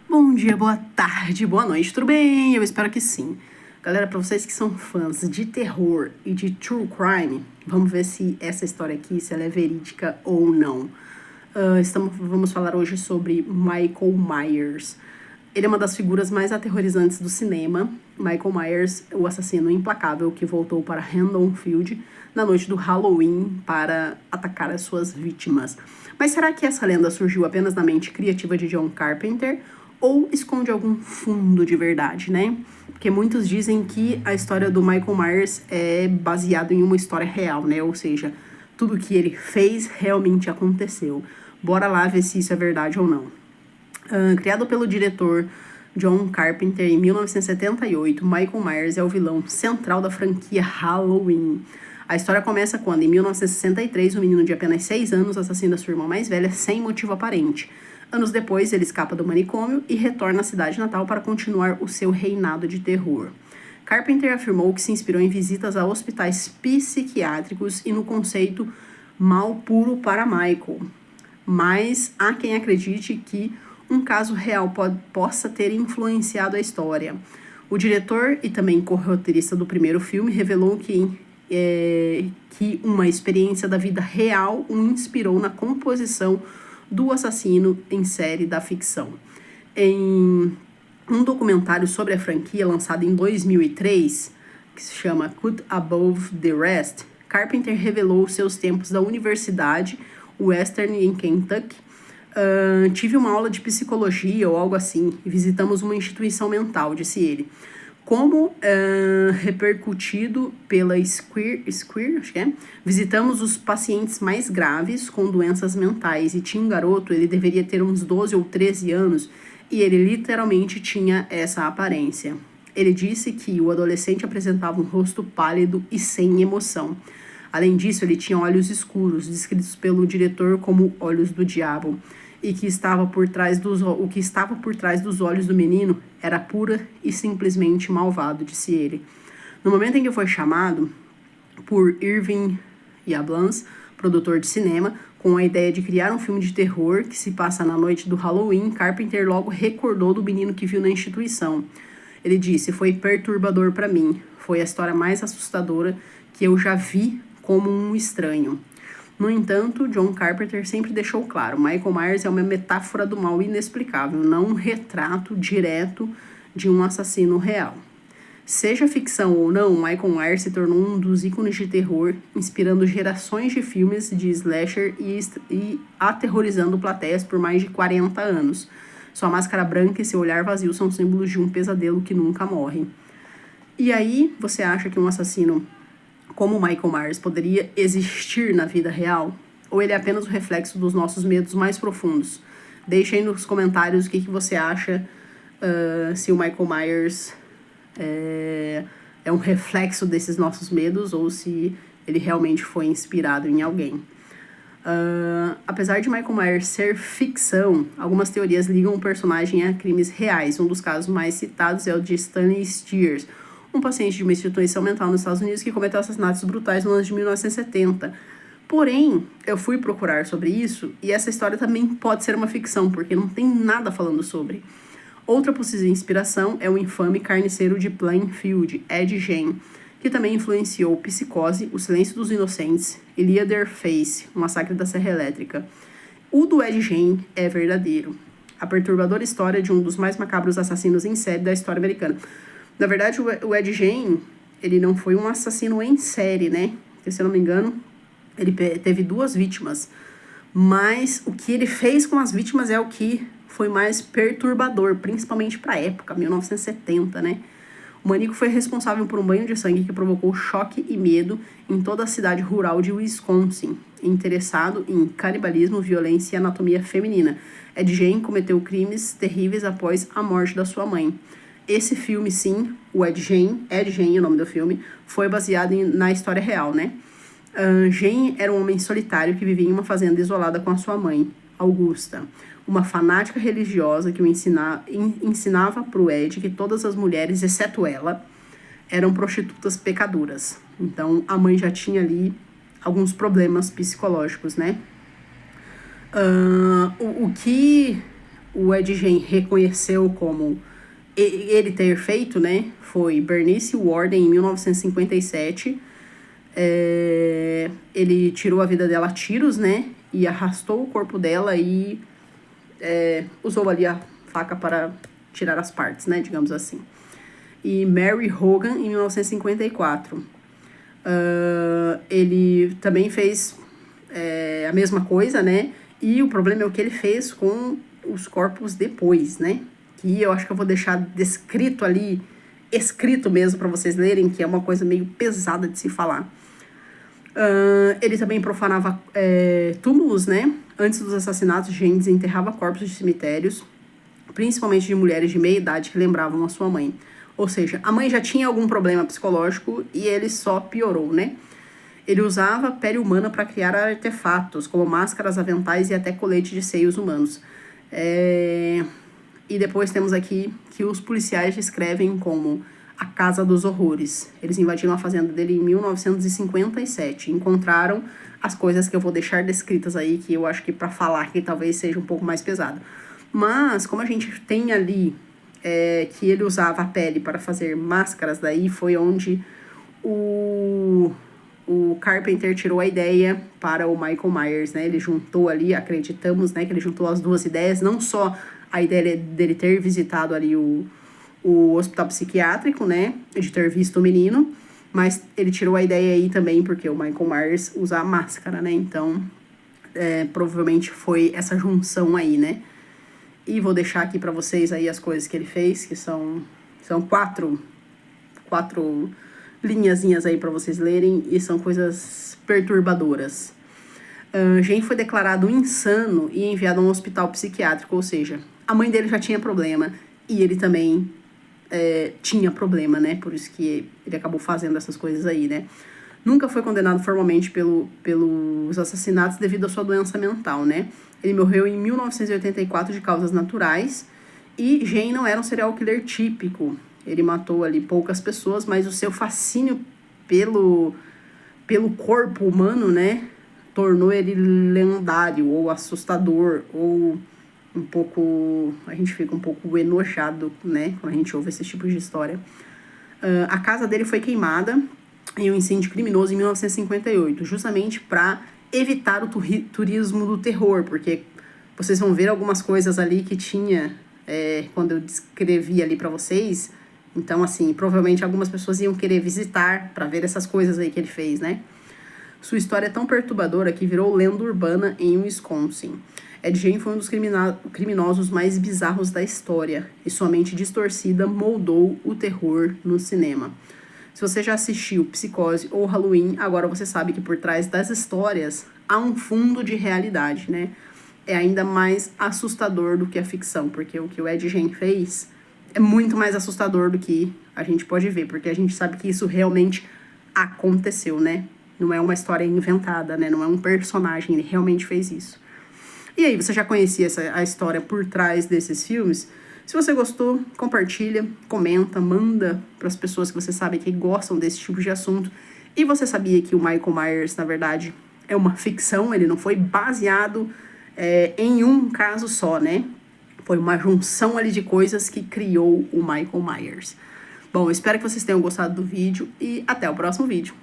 Bom dia, boa tarde, boa noite, tudo bem? Eu espero que sim. Galera, para vocês que são fãs de terror e de true crime, vamos ver se essa história aqui, se ela é verídica ou não. Vamos falar hoje sobre Michael Myers. Ele é uma das figuras mais aterrorizantes do cinema. Michael Myers, o assassino implacável que voltou para Haddonfield na noite do Halloween para atacar as suas vítimas. Mas será que essa lenda surgiu apenas na mente criativa de John Carpenter ou esconde algum fundo de verdade, né? Porque muitos dizem que a história do Michael Myers é baseada em uma história real, né? Ou seja, tudo que ele fez realmente aconteceu. Bora lá ver se isso é verdade ou não. Criado pelo diretor John Carpenter em 1978, Michael Myers é o vilão central da franquia Halloween. A história começa quando, em 1963, um menino de apenas 6 anos assassina sua irmã mais velha sem motivo aparente. Anos depois, ele escapa do manicômio e retorna à cidade natal para continuar o seu reinado de terror. Carpenter afirmou que se inspirou em visitas a hospitais psiquiátricos e no conceito mal puro para Michael. Mas há quem acredite que um caso real possa ter influenciado a história. O diretor e também co-roteirista do primeiro filme revelou que uma experiência da vida real o inspirou na composição do assassino em série da ficção. Em um documentário sobre a franquia lançado em 2003, que se chama Cut Above the Rest, Carpenter revelou seus tempos da Universidade Western em Kentucky. Tive uma aula de psicologia ou algo assim e visitamos uma instituição mental, disse ele. Como repercutido pela Square, acho que é, visitamos os pacientes mais graves com doenças mentais e tinha um garoto, ele deveria ter uns 12 ou 13 anos e ele literalmente tinha essa aparência. Ele disse que o adolescente apresentava um rosto pálido e sem emoção. Além disso, ele tinha olhos escuros, descritos pelo diretor como olhos do diabo, e que o que estava por trás dos olhos do menino era pura e simplesmente malvado, disse ele. No momento em que foi chamado por Irving Yablans, produtor de cinema, com a ideia de criar um filme de terror que se passa na noite do Halloween, Carpenter logo recordou do menino que viu na instituição. Ele disse: "Foi perturbador para mim. Foi a história mais assustadora que eu já vi como um estranho." No entanto, John Carpenter sempre deixou claro, Michael Myers é uma metáfora do mal inexplicável, não um retrato direto de um assassino real. Seja ficção ou não, Michael Myers se tornou um dos ícones de terror, inspirando gerações de filmes de slasher e aterrorizando plateias por mais de 40 anos. Sua máscara branca e seu olhar vazio são símbolos de um pesadelo que nunca morre. E aí, você acha que um assassino como Michael Myers poderia existir na vida real? Ou ele é apenas o reflexo dos nossos medos mais profundos? Deixa aí nos comentários o que você acha, se o Michael Myers é um reflexo desses nossos medos ou se ele realmente foi inspirado em alguém. Apesar de Michael Myers ser ficção, algumas teorias ligam o personagem a crimes reais. Um dos casos mais citados é o de Stanley Steers, um paciente de uma instituição mental nos Estados Unidos que cometeu assassinatos brutais no ano de 1970. Porém, eu fui procurar sobre isso e essa história também pode ser uma ficção, porque não tem nada falando sobre. Outra possível inspiração é o infame carniceiro de Plainfield, Ed Gein, que também influenciou Psicose, O Silêncio dos Inocentes e Leatherface, O Massacre da Serra Elétrica. O do Ed Gein é verdadeiro. A perturbadora história de um dos mais macabros assassinos em série da história americana. Na verdade, o Ed Gein, ele não foi um assassino em série, né? Porque, se eu não me engano, ele teve 2 vítimas. Mas o que ele fez com as vítimas é o que foi mais perturbador, principalmente para a época, 1970, né? O maníaco foi responsável por um banho de sangue que provocou choque e medo em toda a cidade rural de Wisconsin, interessado em canibalismo, violência e anatomia feminina. Ed Gein cometeu crimes terríveis após a morte da sua mãe. Esse filme, sim, o Ed Gein, é o nome do filme, foi baseado na história real, né? Gein era um homem solitário que vivia em uma fazenda isolada com a sua mãe, Augusta, uma fanática religiosa que ensinava para o Ed que todas as mulheres, exceto ela, eram prostitutas pecadoras. Então, a mãe já tinha ali alguns problemas psicológicos, né? O o Ed Gein reconheceu como ele ter feito, né, foi Bernice Warden, em 1957. Ele tirou a vida dela a tiros, né, e arrastou o corpo dela e usou ali a faca para tirar as partes, né, digamos assim. E Mary Hogan, em 1954. Ele também fez a mesma coisa, né, e o problema é o que ele fez com os corpos depois, né, que eu acho que eu vou deixar descrito ali, escrito mesmo para vocês lerem, que é uma coisa meio pesada de se falar. Ele também profanava túmulos, né? Antes dos assassinatos, Gein desenterrava corpos de cemitérios, principalmente de mulheres de meia idade que lembravam a sua mãe. Ou seja, a mãe já tinha algum problema psicológico e ele só piorou, né? Ele usava pele humana para criar artefatos, como máscaras, aventais e até colete de seios humanos. E depois temos aqui que os policiais descrevem como a Casa dos Horrores. Eles invadiram a fazenda dele em 1957. Encontraram as coisas que eu vou deixar descritas aí, que eu acho que para falar aqui talvez seja um pouco mais pesado. Mas, como a gente tem ali que ele usava a pele para fazer máscaras, daí foi onde o Carpenter tirou a ideia para o Michael Myers, né? Ele juntou ali, acreditamos, né, que ele juntou as duas ideias, não só a ideia dele ter visitado ali o hospital psiquiátrico, né, de ter visto o menino, mas ele tirou a ideia aí também porque o Michael Myers usa a máscara, né, então provavelmente foi essa junção aí, né. E vou deixar aqui pra vocês aí as coisas que ele fez, que são quatro linhazinhas aí pra vocês lerem, e são coisas perturbadoras. Gein foi declarado insano e enviado a um hospital psiquiátrico, ou seja, a mãe dele já tinha problema e ele também tinha problema, né? Por isso que ele acabou fazendo essas coisas aí, né? Nunca foi condenado formalmente pelos assassinatos devido à sua doença mental, né? Ele morreu em 1984 de causas naturais e Gein não era um serial killer típico. Ele matou ali poucas pessoas, mas o seu fascínio pelo corpo humano, né, tornou ele lendário ou assustador, ou um pouco... A gente fica um pouco enojado, né, quando a gente ouve esse tipo de história. A casa dele foi queimada em um incêndio criminoso em 1958, justamente para evitar o turismo do terror, porque vocês vão ver algumas coisas ali que tinha quando eu descrevi ali para vocês. Então, assim, provavelmente algumas pessoas iam querer visitar para ver essas coisas aí que ele fez, né? Sua história é tão perturbadora que virou lenda urbana em Wisconsin. Ed Gein foi um dos criminosos mais bizarros da história, e sua mente distorcida moldou o terror no cinema. Se você já assistiu Psicose ou Halloween, agora você sabe que por trás das histórias há um fundo de realidade, né? É ainda mais assustador do que a ficção, porque o que o Ed Gein fez é muito mais assustador do que a gente pode ver, porque a gente sabe que isso realmente aconteceu, né? Não é uma história inventada, né? Não é um personagem, ele realmente fez isso. E aí, você já conhecia a história por trás desses filmes? Se você gostou, compartilha, comenta, manda para as pessoas que você sabe que gostam desse tipo de assunto. E você sabia que o Michael Myers, na verdade, é uma ficção, ele não foi baseado em um caso só, né? Foi uma junção ali de coisas que criou o Michael Myers. Bom, espero que vocês tenham gostado do vídeo e até o próximo vídeo.